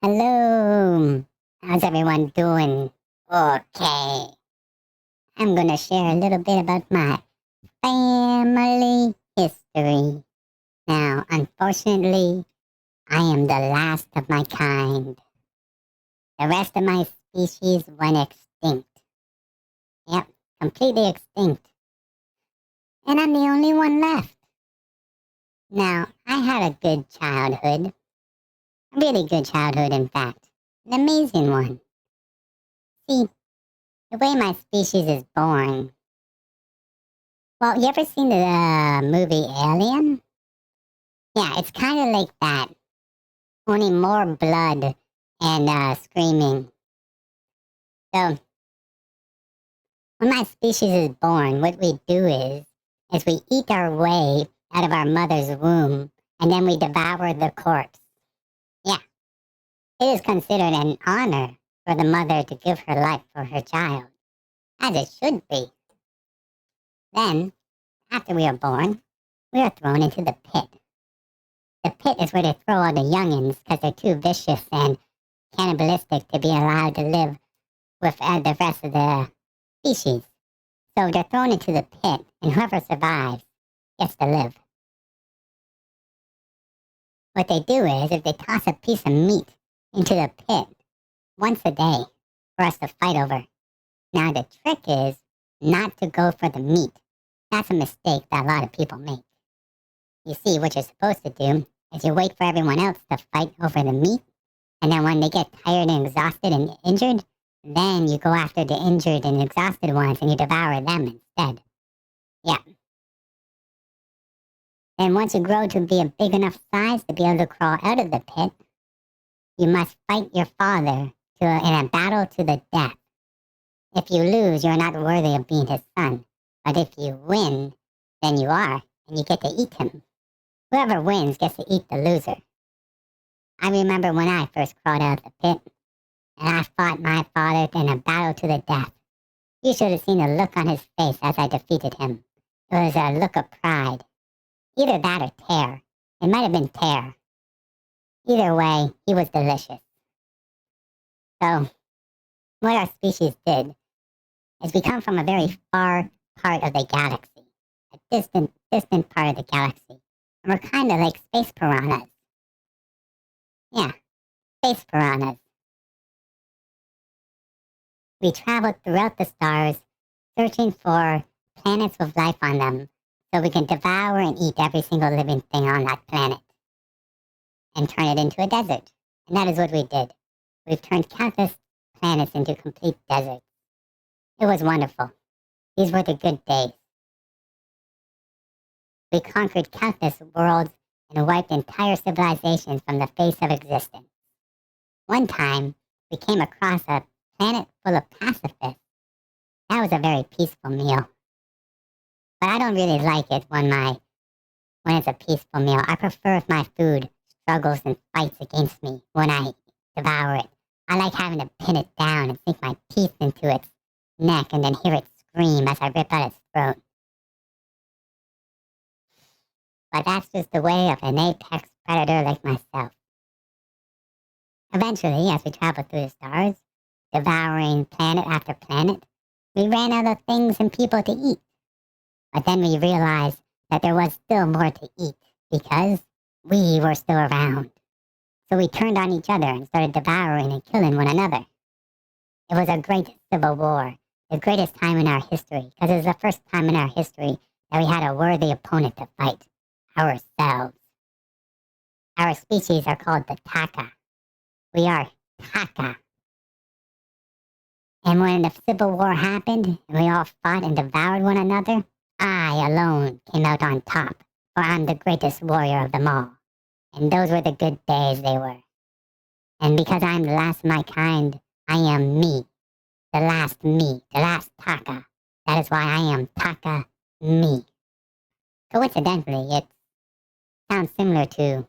Hello. How's everyone doing? Okay. I'm gonna share a little bit about my family history. Now, unfortunately, I am the last of my kind. The rest of my species went extinct. Yep, completely extinct. And I'm the only one left. Now, I had a good childhood. A really good childhood, in fact. An amazing one. See, the way my species is born. Well, you ever seen the movie Alien? Yeah, it's kind of like that, only more blood and screaming. So, when my species is born, what we do is we eat our way out of our mother's womb, and then we devour the corpse. Yeah, it is considered an honor for the mother to give her life for her child, as it should be. Then, after we are born, we are thrown into the pit. The pit is where they throw all the youngins because they're too vicious and cannibalistic to be allowed to live with the rest of the species. So they're thrown into the pit, and whoever survives gets to live. What they do is they toss a piece of meat into the pit once a day for us to fight over. Now the trick is not to go for the meat. That's a mistake that a lot of people make. You see, what you're supposed to do is you wait for everyone else to fight over the meat, and then when they get tired and exhausted and injured, then you go after the injured and exhausted ones and you devour them instead. Yeah. And once you grow to be a big enough size to be able to crawl out of the pit, you must fight your father in a battle to the death. If you lose, you're not worthy of being his son. But if you win, then you are, and you get to eat him. Whoever wins gets to eat the loser. I remember when I first crawled out of the pit, and I fought my father in a battle to the death. You should have seen the look on his face as I defeated him. It was a look of pride. Either that or terror. It might have been terror. Either way, he was delicious. So, what our species did is we come from a very far part of the galaxy, a distant part of the galaxy. And we're kind of like space piranhas. Yeah, space piranhas. We traveled throughout the stars, searching for planets with life on them, so we can devour and eat every single living thing on that planet and turn it into a desert. And that is what we did. We've turned countless planets into complete deserts. It was wonderful. These were the good days. We conquered countless worlds and wiped entire civilizations from the face of existence. One time, we came across a planet full of pacifists. That was a very peaceful meal. But I don't really like it when it's a peaceful meal. I prefer if my food struggles and fights against me when I devour it. I like having to pin it down and sink my teeth into its neck and then hear it scream as I rip out its throat. But that's just the way of an apex predator like myself. Eventually, as we traveled through the stars, devouring planet after planet, we ran out of things and people to eat. But then we realized that there was still more to eat because we were still around. So we turned on each other and started devouring and killing one another. It was a great civil war, the greatest time in our history, because it was the first time in our history that we had a worthy opponent to fight, ourselves. Our species are called the Taka. We are Taka. And when the Civil War happened and we all fought and devoured one another, I alone came out on top, for I'm the greatest warrior of them all. And those were the good days they were. And because I'm the last of my kind, I am me, the last Taka. That is why I am Taka me. Coincidentally, it sounds similar to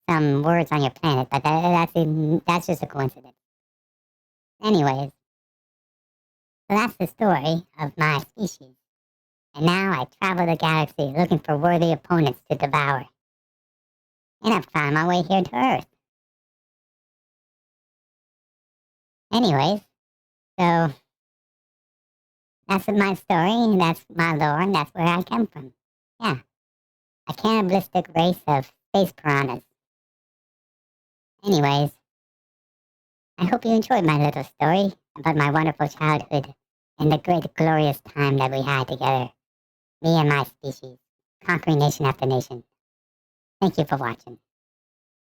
some words on your planet, but that's just a coincidence. Anyways, so that's the story of my species. And now I travel the galaxy looking for worthy opponents to devour. And I've found my way here to Earth. Anyways, so that's my story, that's my lore, and that's where I come from. Yeah, a cannibalistic race of space piranhas. Anyways, I hope you enjoyed my little story about my wonderful childhood and the great glorious time that we had together, me and my species, conquering nation after nation. Thank you for watching.